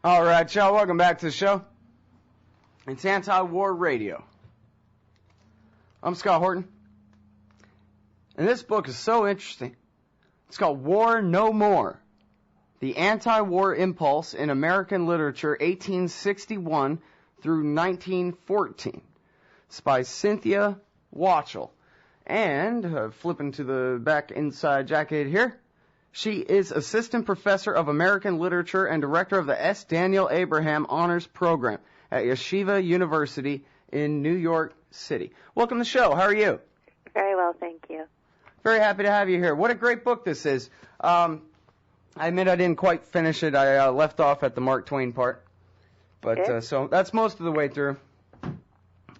All right, y'all, welcome back to the show. It's Antiwar Radio. I'm Scott Horton. And this book is so interesting. It's called War No More, The Antiwar Impulse in American Literature, 1861 through 1914. It's by Cynthia Wachtell. And, flipping to the back inside jacket here, she is Assistant Professor of American Literature and Director of the S. Daniel Abraham Honors Program at Yeshiva University in New York City. Welcome to the show. How are you? Very well, thank you. Very happy to have you here. What a great book this is. I admit I didn't quite finish it. I left off at the Mark Twain part. But so that's most of the way through.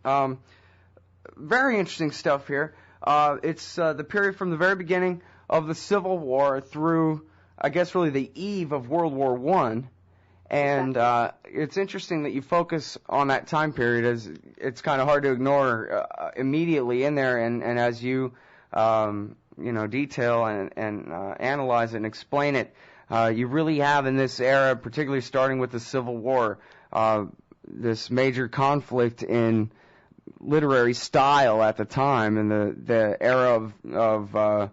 Very interesting stuff here. It's the period from the very beginning of the Civil War through, I guess, really the eve of World War I. And it's interesting that you focus on that time period, as it's kind of hard to ignore immediately in there. And as you, detail and analyze it and explain it, you really have in this era, particularly starting with the Civil War, this major conflict in literary style at the time, and the era of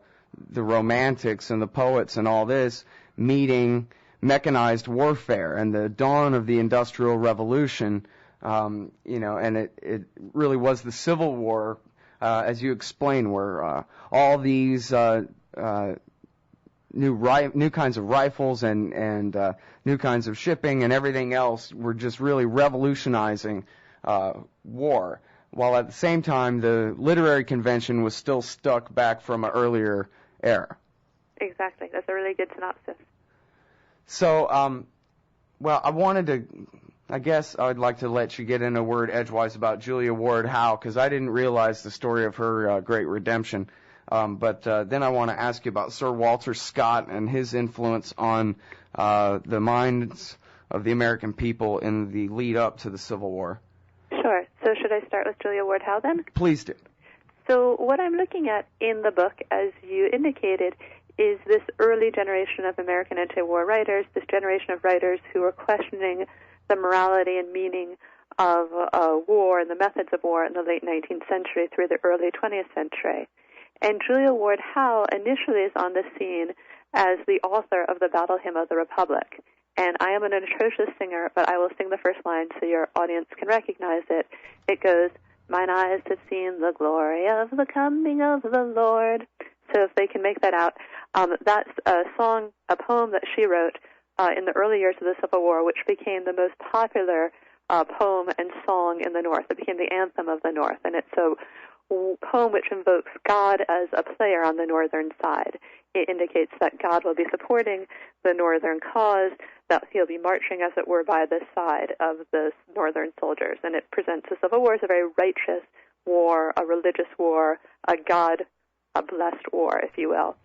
the Romantics and the poets and all this, meeting mechanized warfare and the dawn of the Industrial Revolution, and it really was the Civil War, as you explain, where all these new kinds of rifles and new kinds of shipping and everything else were just really revolutionizing war, while at the same time the literary convention was still stuck back from an earlier era. Exactly. That's a really good synopsis. So, I guess I'd like to let you get in a word edgewise about Julia Ward Howe, because I didn't realize the story of her great redemption. But then I want to ask you about Sir Walter Scott and his influence on the minds of the American people in the lead up to the Civil War. Sure. So should I start with Julia Ward Howe then? Please do. So what I'm looking at in the book, as you indicated, is this early generation of American anti-war writers, this generation of writers who were questioning the morality and meaning of war and the methods of war in the late 19th century through the early 20th century. And Julia Ward Howe initially is on the scene as the author of the Battle Hymn of the Republic. And I am an atrocious singer, but I will sing the first line so your audience can recognize it. It goes, "Mine eyes have seen the glory of the coming of the Lord." So if they can make that out, that's a poem that she wrote in the early years of the Civil War, which became the most popular poem and song in the North. It became the anthem of the North, and it's a poem which invokes God as a player on the northern side. It indicates that God will be supporting the northern cause, that he'll be marching, as it were, by the side of the northern soldiers. And it presents the Civil War as a very righteous war, a religious war, a God-blessed war, if you will.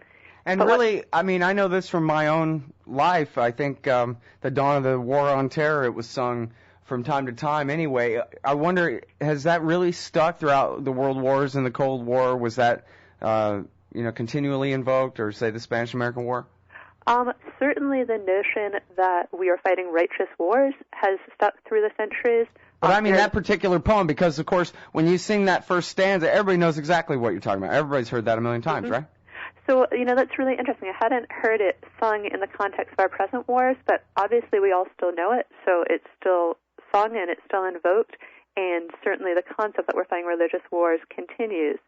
And really, I know this from my own life. I think the dawn of the War on Terror, it was sung from time to time anyway. I wonder, has that really stuck throughout the World Wars and the Cold War? Was that, continually invoked, or say the Spanish-American War? Certainly the notion that we are fighting righteous wars has stuck through the centuries. But that particular poem, because, of course, when you sing that first stanza, everybody knows exactly what you're talking about. Everybody's heard that a million times, right? So, that's really interesting. I hadn't heard it sung in the context of our present wars, but obviously we all still know it, so it's still sung and it's still invoked, and certainly the concept that we're fighting religious wars continues.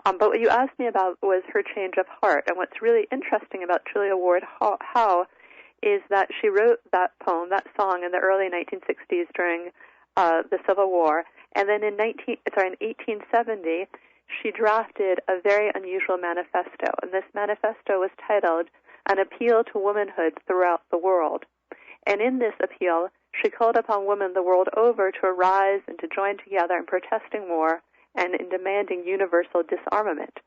But what you asked me about was her change of heart, and what's really interesting about Julia Ward Howe is that she wrote that poem, that song, in the early 1960s during the Civil War, and then in 1870, she drafted a very unusual manifesto, and this manifesto was titled An Appeal to Womanhood Throughout the World. And in this appeal, she called upon women the world over to arise and to join together in protesting war and in demanding universal disarmament.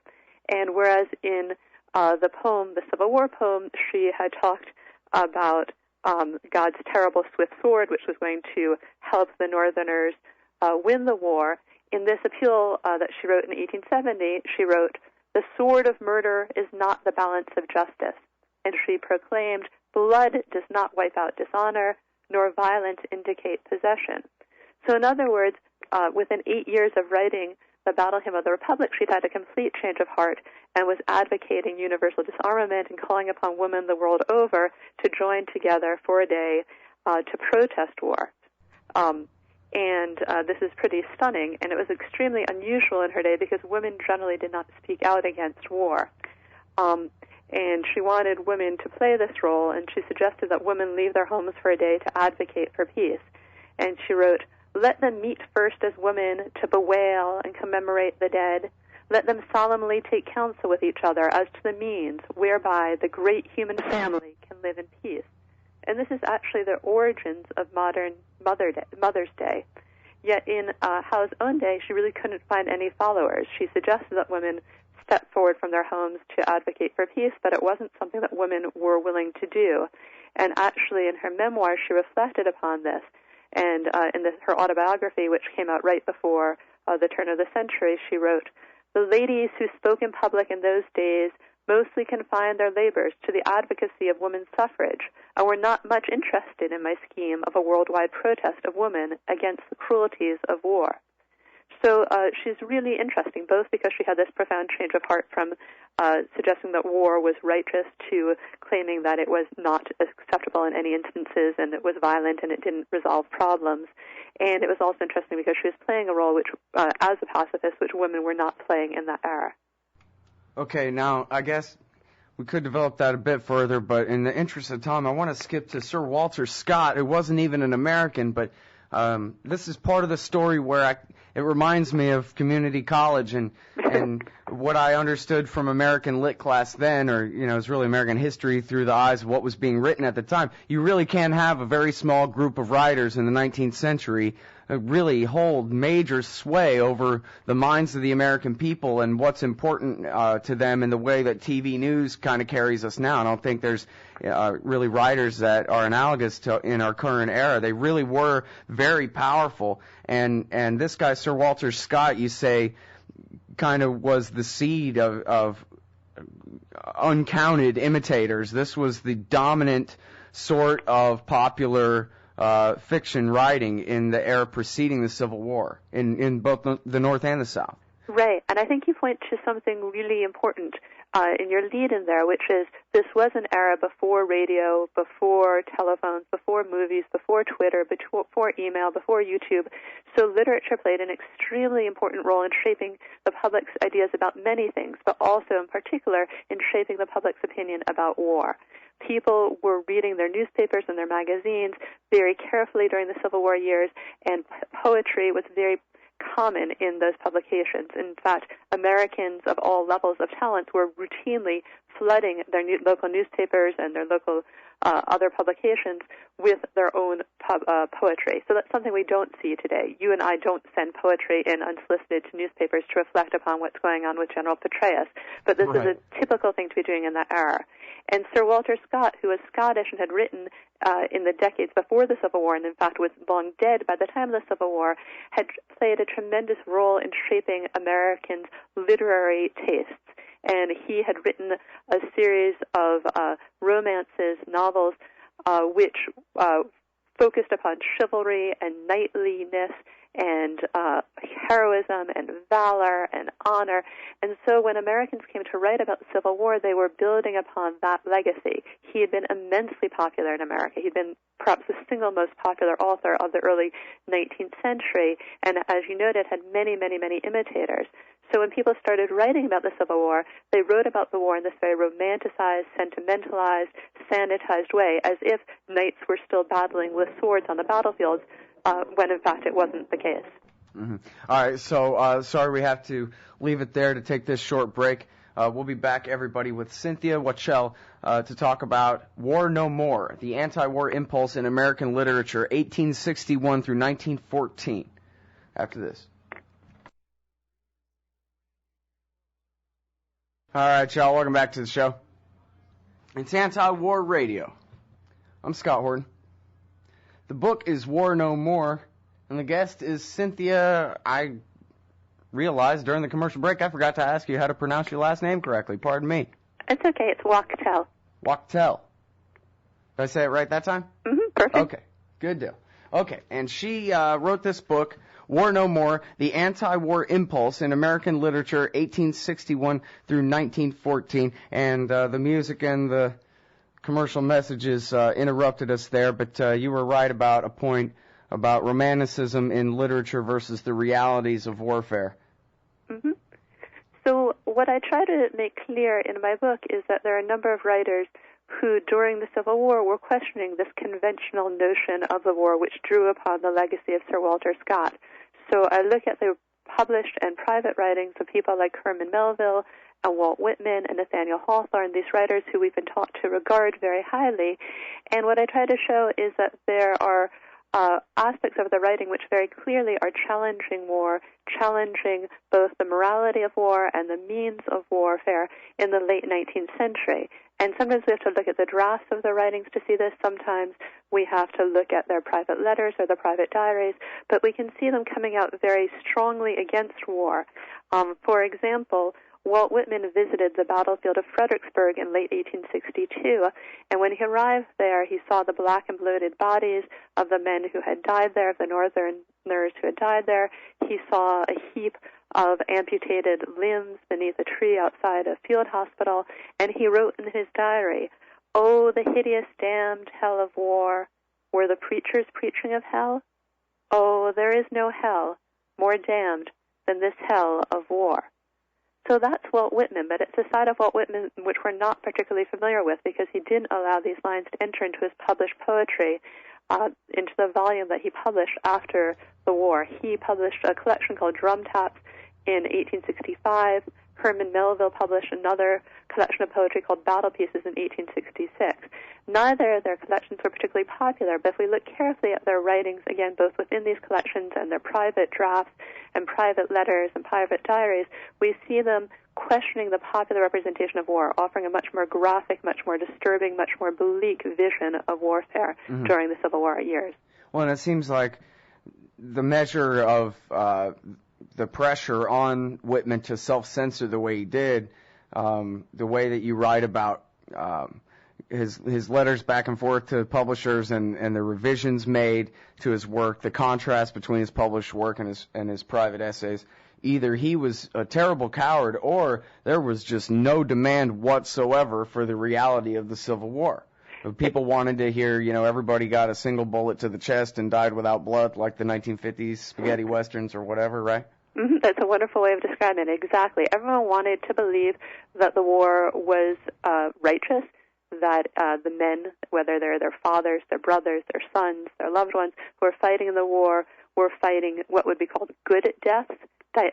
And whereas in the poem, the Civil War poem, she had talked about God's terrible swift sword, which was going to help the Northerners win the war, in this appeal that she wrote in 1870, she wrote, "The sword of murder is not the balance of justice." And she proclaimed, "Blood does not wipe out dishonor. nor violence indicate possession. So in other words, within 8 years of writing the Battle Hymn of the Republic, she'd had a complete change of heart and was advocating universal disarmament and calling upon women the world over to join together for a day to protest war. This is pretty stunning, and it was extremely unusual in her day because women generally did not speak out against war. And she wanted women to play this role, and she suggested that women leave their homes for a day to advocate for peace. And she wrote, "Let them meet first as women to bewail and commemorate the dead. Let them solemnly take counsel with each other as to the means whereby the great human family can live in peace." And this is actually the origins of modern Mother's Day. Yet in Howe's own day, she really couldn't find any followers. She suggested that women step forward from their homes to advocate for peace, but it wasn't something that women were willing to do. And actually, in her memoir, she reflected upon this. And in her autobiography, which came out right before the turn of the century, she wrote, "The ladies who spoke in public in those days mostly confined their labors to the advocacy of women's suffrage, and were not much interested in my scheme of a worldwide protest of women against the cruelties of war." So she's really interesting, both because she had this profound change of heart from suggesting that war was righteous to claiming that it was not acceptable in any instances and it was violent and it didn't resolve problems. And it was also interesting because she was playing a role which, as a pacifist, which women were not playing in that era. Okay, now, I guess we could develop that a bit further, but in the interest of time, I want to skip to Sir Walter Scott, who wasn't even an American, but this is part of the story where it reminds me of community college and what I understood from American lit class then, or, it's really American history through the eyes of what was being written at the time. You really can have a very small group of writers in the 19th century really hold major sway over the minds of the American people and what's important to them in the way that TV news kind of carries us now. I don't think there's really writers that are analogous to in our current era. They really were very powerful. And this guy, Sir Walter Scott, you say, kind of was the seed of uncounted imitators. This was the dominant sort of popular fiction writing in the era preceding the Civil War in both the North and the South. Right, and I think you point to something really important in your lead in there, which is this was an era before radio, before telephones, before movies, before Twitter, before email, before YouTube. So literature played an extremely important role in shaping the public's ideas about many things, but also in particular in shaping the public's opinion about war. People were reading their newspapers and their magazines very carefully during the Civil War years, and poetry was very common in those publications. In fact, Americans of all levels of talent were routinely flooding their local newspapers and their local other publications with their own poetry. So that's something we don't see today. You and I don't send poetry in unsolicited to newspapers to reflect upon what's going on with General Petraeus. But this is a typical thing to be doing in that era. And Sir Walter Scott, who was Scottish and had written in the decades before the Civil War, and in fact was long dead by the time of the Civil War, had played a tremendous role in shaping Americans' literary tastes. And he had written a series of romances, novels, which focused upon chivalry and knightliness and heroism and valor and honor. And so when Americans came to write about the Civil War, they were building upon that legacy. He had been immensely popular in America. He'd been perhaps the single most popular author of the early 19th century, and as you noted, had many, many, many imitators. So when people started writing about the Civil War, they wrote about the war in this very romanticized, sentimentalized, sanitized way, as if knights were still battling with swords on the battlefields, when in fact it wasn't the case. Mm-hmm. All right, so sorry we have to leave it there to take this short break. We'll be back, everybody, with Cynthia Wachtell to talk about War No More, the Antiwar Impulse in American Literature, 1861 through 1914, after this. All right, y'all, welcome back to the show. It's Anti-War Radio. I'm Scott Horton. The book is War No More, and the guest is Cynthia. I realized during the commercial break I forgot to ask you how to pronounce your last name correctly. Pardon me. It's okay. It's Wachtell. Wachtell. Did I say it right that time? Mm-hmm. Perfect. Okay. Good deal. Okay, and she wrote this book, War No More, The Antiwar Impulse in American Literature, 1861 through 1914, and the music and the commercial messages interrupted us there, but you were right about a point about romanticism in literature versus the realities of warfare. Mm-hmm. So what I try to make clear in my book is that there are a number of writers who, during the Civil War, were questioning this conventional notion of the war, which drew upon the legacy of Sir Walter Scott. So I look at the published and private writings of people like Herman Melville and Walt Whitman and Nathaniel Hawthorne, these writers who we've been taught to regard very highly. And what I try to show is that there are aspects of the writing which very clearly are challenging war, challenging both the morality of war and the means of warfare in the late 19th century. And sometimes we have to look at the drafts of the writings to see this. Sometimes we have to look at their private letters or their private diaries, but we can see them coming out very strongly against war. For example, Walt Whitman visited the battlefield of Fredericksburg in late 1862, and when he arrived there, he saw the black and bloated bodies of the men who had died there, of the Northerners who had died there. He saw a heap of amputated limbs beneath a tree outside a field hospital, and he wrote in his diary, "Oh, the hideous damned hell of war. Were the preachers preaching of hell? Oh, there is no hell more damned than this hell of war." So that's Walt Whitman, but it's a side of Walt Whitman which we're not particularly familiar with because he didn't allow these lines to enter into his published poetry, into the volume that he published after the war. He published a collection called Drum Taps in 1865. Herman Melville published another collection of poetry called Battle Pieces in 1866. Neither of their collections were particularly popular, but if we look carefully at their writings, again, both within these collections and their private drafts and private letters and private diaries, we see them questioning the popular representation of war, offering a much more graphic, much more disturbing, much more bleak vision of warfare during the Civil War years. Well, and it seems like the measure of the pressure on Whitman to self-censor the way he did, the way that you write about his letters back and forth to publishers and the revisions made to his work, the contrast between his published work and his private essays. Either he was a terrible coward or there was just no demand whatsoever for the reality of the Civil War. People wanted to hear, everybody got a single bullet to the chest and died without blood, like the 1950s spaghetti westerns or whatever, right? Mm-hmm. That's a wonderful way of describing it. Exactly. Everyone wanted to believe that the war was righteous, that the men, whether they're their fathers, their brothers, their sons, their loved ones, who were fighting in the war were fighting what would be called good deaths,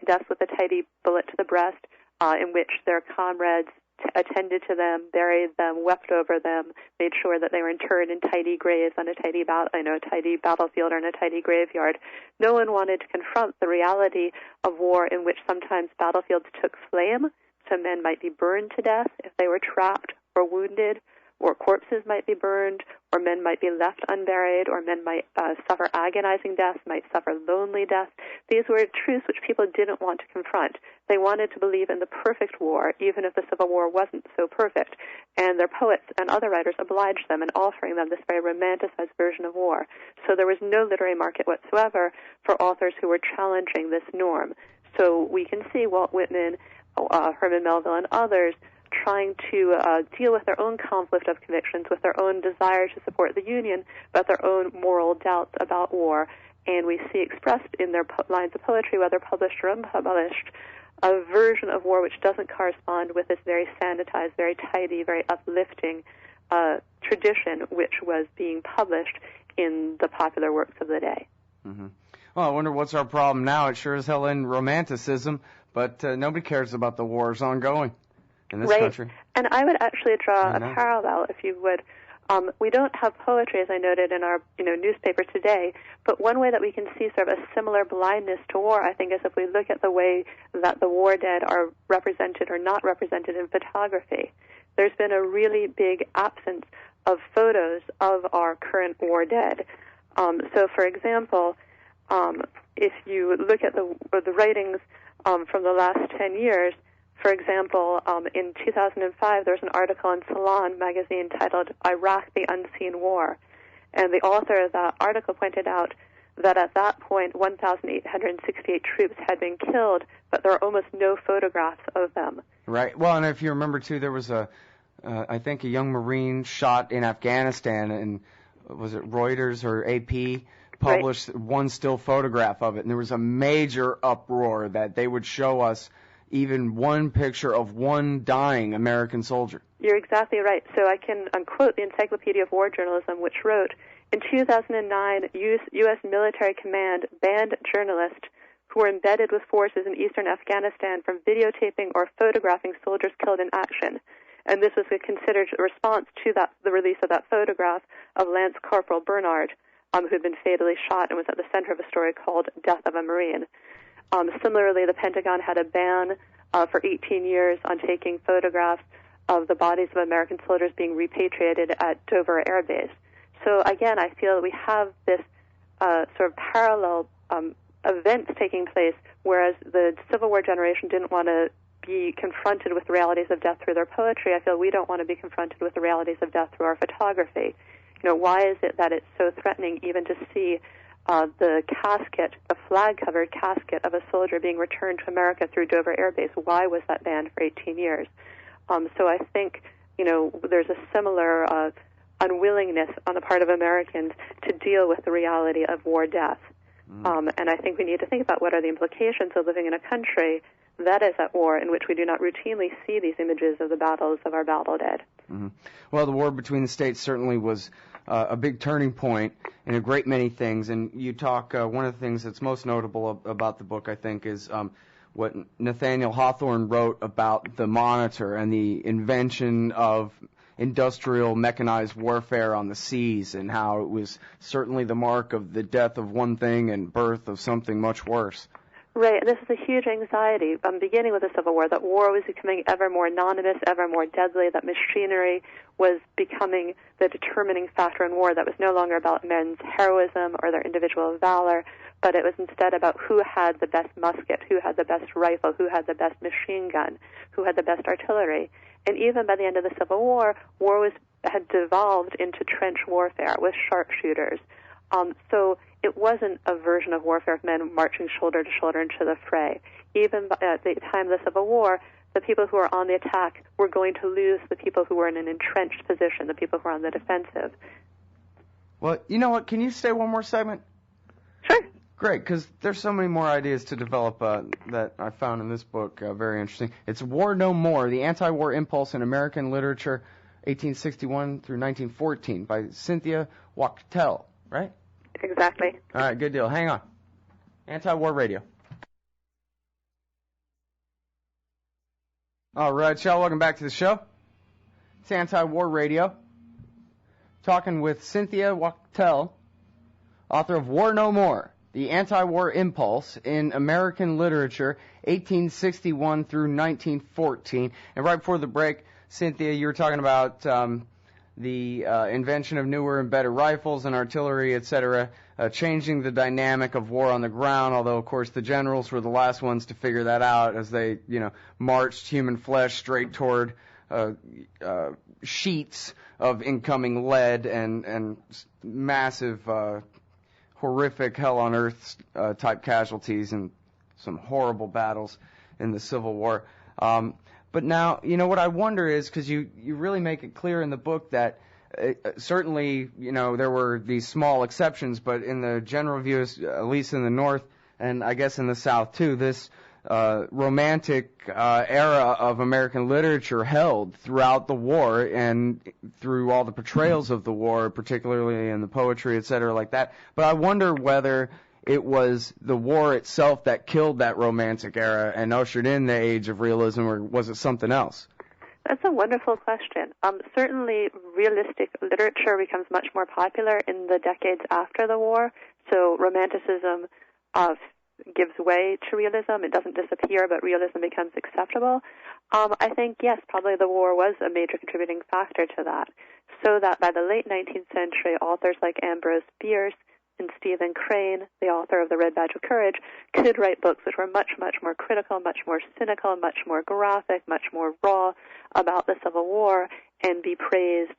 deaths with a tidy bullet to the breast, in which their comrades attended to them, buried them, wept over them, made sure that they were interred in tidy graves on a tidy battlefield or in a tidy graveyard. No one wanted to confront the reality of war in which sometimes battlefields took flame, so men might be burned to death if they were trapped or wounded, or corpses might be burned, or men might be left unburied, or men might suffer agonizing deaths, might suffer lonely deaths. These were truths which people didn't want to confront. They wanted to believe in the perfect war, even if the Civil War wasn't so perfect. And their poets and other writers obliged them in offering them this very romanticized version of war. So there was no literary market whatsoever for authors who were challenging this norm. So we can see Walt Whitman, Herman Melville, and others trying to deal with their own conflict of convictions, with their own desire to support the Union, but their own moral doubts about war. And we see expressed in their lines of poetry, whether published or unpublished, a version of war which doesn't correspond with this very sanitized, very tidy, very uplifting tradition which was being published in the popular works of the day. Mm-hmm. Well, I wonder what's our problem now. It sure as hell in romanticism, but nobody cares about the wars ongoing in this country. And I would actually draw a parallel, if you would. We don't have poetry, as I noted, in our newspaper today, but one way that we can see sort of a similar blindness to war, I think, is if we look at the way that the war dead are represented or not represented in photography. There's been a really big absence of photos of our current war dead. So, for example, if you look at the writings from the last 10 years, for example, in 2005, there was an article in Salon magazine titled Iraq, the Unseen War. And the author of that article pointed out that at that point 1,868 troops had been killed, but there are almost no photographs of them. Right. Well, and if you remember, too, there was I think a young Marine shot in Afghanistan, and was it Reuters or AP published one still photograph of it, and there was a major uproar that they would show us even one picture of one dying American soldier. You're exactly right. So I can quote the Encyclopedia of War Journalism, which wrote, in 2009, U.S. military command banned journalists who were embedded with forces in eastern Afghanistan from videotaping or photographing soldiers killed in action. And this was a considered response to the release of that photograph of Lance Corporal Bernard, who had been fatally shot and was at the center of a story called Death of a Marine. Similarly, the Pentagon had a ban for 18 years on taking photographs of the bodies of American soldiers being repatriated at Dover Air Base. So again, I feel that we have this sort of parallel events taking place, whereas the Civil War generation didn't want to be confronted with the realities of death through their poetry. I feel we don't want to be confronted with the realities of death through our photography. Why is it that it's so threatening even to see the casket, the flag-covered casket of a soldier being returned to America through Dover Air Base? Why was that banned for 18 years? So I think, there's a similar unwillingness on the part of Americans to deal with the reality of war death. And I think we need to think about what are the implications of living in a country that is at war, in which we do not routinely see these images of the battles of our battle dead. Mm-hmm. Well, the war between the states certainly was a big turning point in a great many things. And you talk, one of the things that's most notable about the book, I think, is what Nathaniel Hawthorne wrote about the Monitor and the invention of industrial mechanized warfare on the seas, and how it was certainly the mark of the death of one thing and birth of something much worse. Right, and this is a huge anxiety, beginning with the Civil War, that war was becoming ever more anonymous, ever more deadly, that machinery was becoming the determining factor in war, that was no longer about men's heroism or their individual valor, but it was instead about who had the best musket, who had the best rifle, who had the best machine gun, who had the best artillery. And even by the end of the Civil War, had devolved into trench warfare with sharpshooters. So it wasn't a version of warfare of men marching shoulder to shoulder into the fray. Even at the time of the Civil War, the people who were on the attack were going to lose the people who were in an entrenched position, the people who were on the defensive. Well, you know what? Can you stay one more segment? Sure. Great, because there's so many more ideas to develop that I found in this book. Very interesting. It's War No More, The Antiwar Impulse in American Literature, 1861 through 1914, by Cynthia Wachtell, right? Exactly. All right, good deal. Hang on. Anti-War Radio. All right, y'all, welcome back to the show. It's Anti-War Radio. Talking with Cynthia Wachtell, author of War No More, The Anti-War Impulse in American Literature, 1861 through 1914. And right before the break, Cynthia, you were talking about the invention of newer and better rifles and artillery, etc., changing the dynamic of war on the ground, although, of course, the generals were the last ones to figure that out as they, marched human flesh straight toward sheets of incoming lead and massive, horrific hell-on-earth type casualties and some horrible battles in the Civil War. But now, what I wonder is, because you really make it clear in the book that certainly, there were these small exceptions, but in the general view, at least in the North, and I guess in the South too, this romantic era of American literature held throughout the war and through all the portrayals of the war, particularly in the poetry, et cetera, like that. But I wonder whether it was the war itself that killed that romantic era and ushered in the age of realism, or was it something else? That's a wonderful question. Certainly, realistic literature becomes much more popular in the decades after the war, so romanticism gives way to realism. It doesn't disappear, but realism becomes acceptable. I think, yes, probably the war was a major contributing factor to that, so that by the late 19th century, authors like Ambrose Bierce and Stephen Crane, the author of The Red Badge of Courage, could write books which were much, much more critical, much more cynical, much more graphic, much more raw about the Civil War, and be praised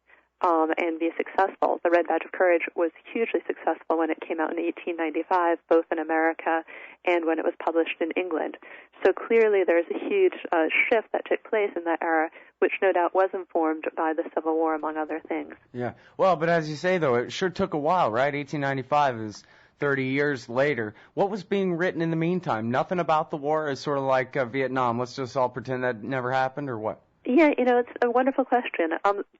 and be successful. The Red Badge of Courage was hugely successful when it came out in 1895, both in America and when it was published in England. So clearly there's a huge shift that took place in that era, which no doubt was informed by the Civil War, among other things. Yeah. Well, but as you say, though, it sure took a while, right? 1895 is 30 years later. What was being written in the meantime? Nothing about the war? Is sort of like Vietnam. Let's just all pretend that never happened, or what? Yeah, it's a wonderful question.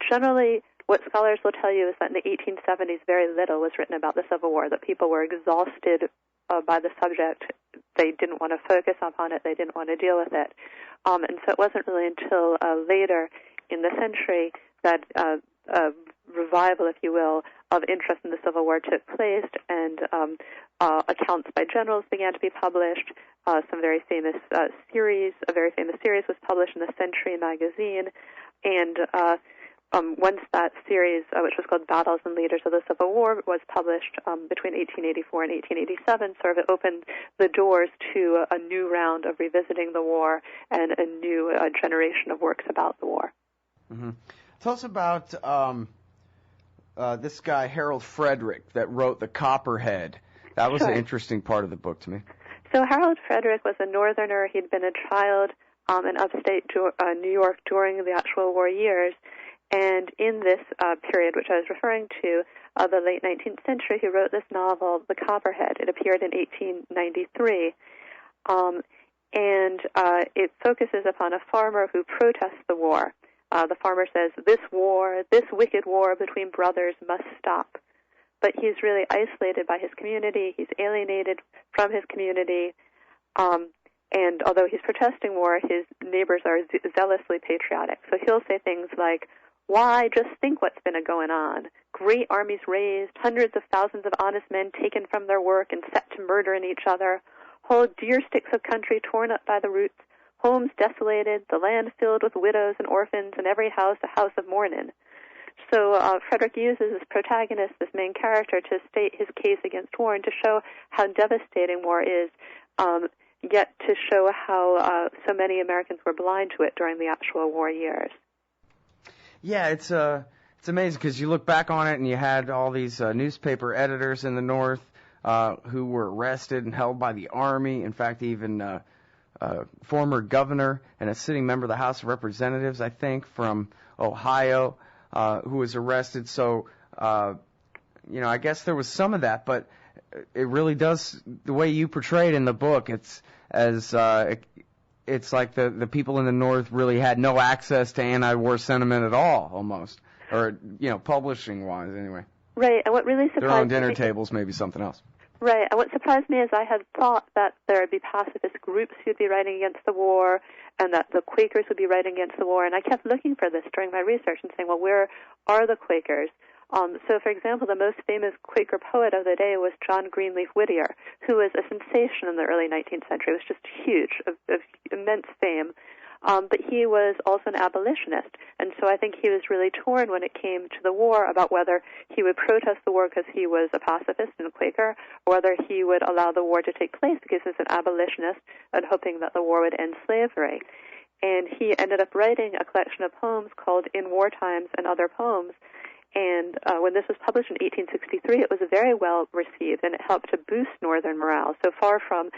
Generally, what scholars will tell you is that in the 1870s, very little was written about the Civil War, that people were exhausted by the subject. They didn't want to focus upon it. They didn't want to deal with it. And so it wasn't really until later in the century that a revival, if you will, of interest in the Civil War took place, and accounts by generals began to be published. Some very famous series, a very famous series was published in the Century magazine, and once that series, which was called Battles and Leaders of the Civil War, was published between 1884 and 1887, sort of it opened the doors to a new round of revisiting the war and a new generation of works about the war. Mm-hmm. Tell us about this guy, Harold Frederick, that wrote The Copperhead. That was an interesting part of the book to me. So Harold Frederick was a Northerner. He'd been a child in upstate New York during the actual war years. And in this period, which I was referring to, the late 19th century, he wrote this novel, The Copperhead. It appeared in 1893. And it focuses upon a farmer who protests the war. The farmer says, this war, this wicked war between brothers must stop. But he's really isolated by his community. He's alienated from his community. And although he's protesting war, his neighbors are zealously patriotic. So he'll say things like, why, just think what's been going on. Great armies raised, hundreds of thousands of honest men taken from their work and set to murdering each other, whole deer sticks of country torn up by the roots, homes desolated, the land filled with widows and orphans, and every house a house of mourning. So Frederick uses this protagonist, this main character, to state his case against war and to show how devastating war is, yet to show how so many Americans were blind to it during the actual war years. Yeah, it's amazing because you look back on it and you had all these newspaper editors in the North who were arrested and held by the Army. In fact, even former governor and a sitting member of the House of Representatives, I think, from Ohio, who was arrested. So, I guess there was some of that, but it really does, the way you portray it in the book, it's like the people in the North really had no access to anti-war sentiment at all, almost, or publishing-wise, anyway. Right, and what really surprised me, their own dinner tables, maybe something else. Right, and what surprised me is I had thought that there would be pacifist groups who'd be writing against the war, and that the Quakers would be writing against the war, and I kept looking for this during my research and saying, well, where are the Quakers? So, for example, the most famous Quaker poet of the day was John Greenleaf Whittier, who was a sensation in the early 19th century. It was just huge, of immense fame. But he was also an abolitionist, and so I think he was really torn when it came to the war about whether he would protest the war because he was a pacifist and a Quaker, or whether he would allow the war to take place because he was an abolitionist and hoping that the war would end slavery. And he ended up writing a collection of poems called In War Times and Other Poems. And when this was published in 1863, it was very well received, and it helped to boost Northern morale. So far from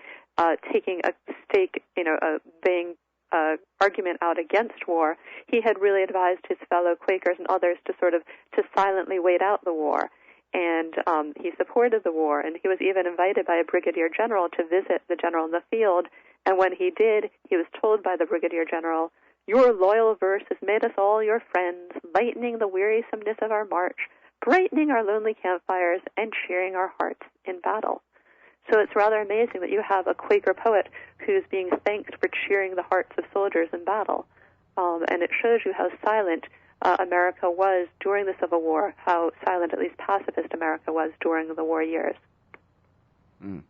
taking a stake, a vain argument out against war, he had really advised his fellow Quakers and others to silently wait out the war. And he supported the war, and he was even invited by a brigadier general to visit the general in the field. And when he did, he was told by the brigadier general, "Your loyal verse has made us all your friends, lightening the wearisomeness of our march, brightening our lonely campfires, and cheering our hearts in battle." So it's rather amazing that you have a Quaker poet who's being thanked for cheering the hearts of soldiers in battle. And it shows you how silent America was during the Civil War, how silent at least pacifist America was during the war years. Mm.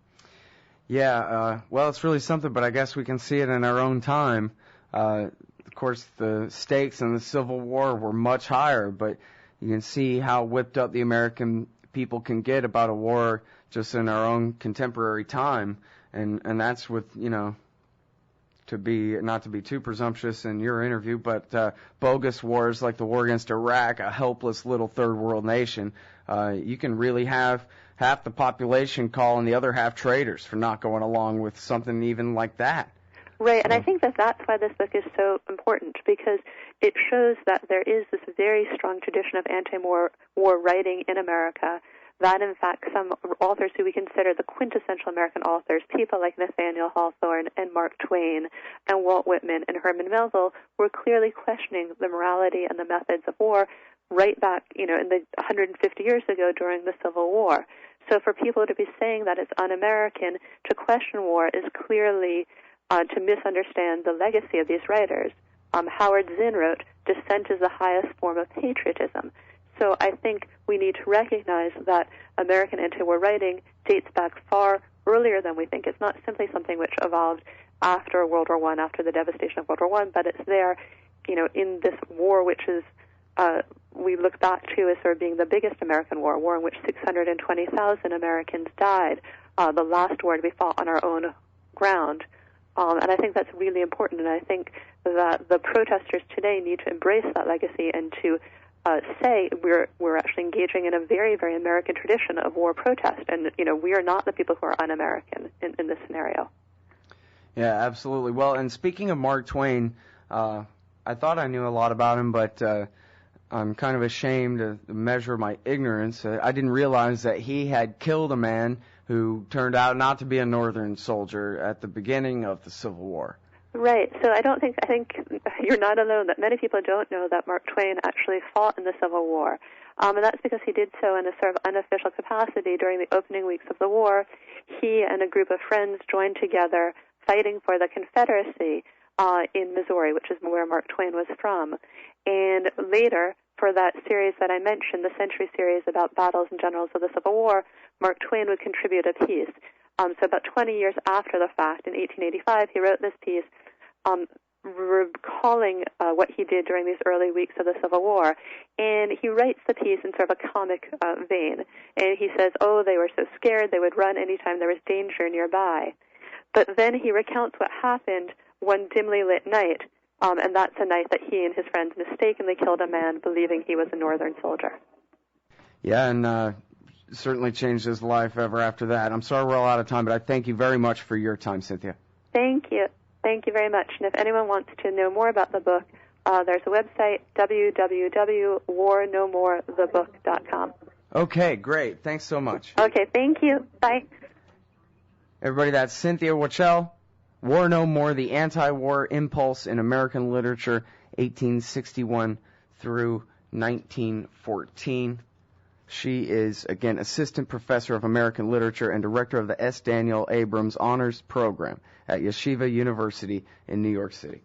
Yeah, well, it's really something, but I guess we can see it in our own time. Of course, the stakes in the Civil War were much higher, but you can see how whipped up the American people can get about a war just in our own contemporary time, and that's with, not to be too presumptuous in your interview, but bogus wars like the war against Iraq, a helpless little third world nation, you can really have half the population calling the other half traitors for not going along with something even like that. Right, and I think that that's why this book is so important, because it shows that there is this very strong tradition of anti-war writing in America, that in fact some authors who we consider the quintessential American authors, people like Nathaniel Hawthorne and Mark Twain and Walt Whitman and Herman Melville, were clearly questioning the morality and the methods of war right back, in the 150 years ago during the Civil War. So for people to be saying that it's un-American to question war is clearly to misunderstand the legacy of these writers. Howard Zinn wrote, "Dissent is the highest form of patriotism." So I think we need to recognize that American anti-war writing dates back far earlier than we think. It's not simply something which evolved after World War I, after the devastation of World War I, but it's there, in this war which is, we look back to as sort of being the biggest American war, a war in which 620,000 Americans died, the last war to be fought on our own ground. And I think that's really important, and I think that the protesters today need to embrace that legacy and to say we're actually engaging in a very, very American tradition of war protest, and we are not the people who are un-American in this scenario. Yeah, absolutely. Well, and speaking of Mark Twain, I thought I knew a lot about him, but I'm kind of ashamed to measure my ignorance. I didn't realize that he had killed a man who turned out not to be a Northern soldier at the beginning of the Civil War. Right. So I think you're not alone, that many people don't know that Mark Twain actually fought in the Civil War. And that's because he did so in a sort of unofficial capacity during the opening weeks of the war. He and a group of friends joined together fighting for the Confederacy in Missouri, which is where Mark Twain was from. And later, for that series that I mentioned, the Century series about battles and generals of the Civil War, Mark Twain would contribute a piece. So about 20 years after the fact, in 1885, he wrote this piece recalling what he did during these early weeks of the Civil War. And he writes the piece in sort of a comic vein. And he says, they were so scared they would run anytime there was danger nearby. But then he recounts what happened one dimly lit night, and that's a night that he and his friends mistakenly killed a man believing he was a Northern soldier. Yeah, and certainly changed his life ever after that. I'm sorry we're all out of time, but I thank you very much for your time, Cynthia. Thank you. Thank you very much. And if anyone wants to know more about the book, there's a website, www.warnomorethebook.com. Okay, great. Thanks so much. Okay, thank you. Bye. Everybody, that's Cynthia Wachtell, War No More, the Antiwar Impulse in American Literature, 1861 through 1914. She is, again, Assistant Professor of American Literature and Director of the S. Daniel Abrams Honors Program at Yeshiva University in New York City.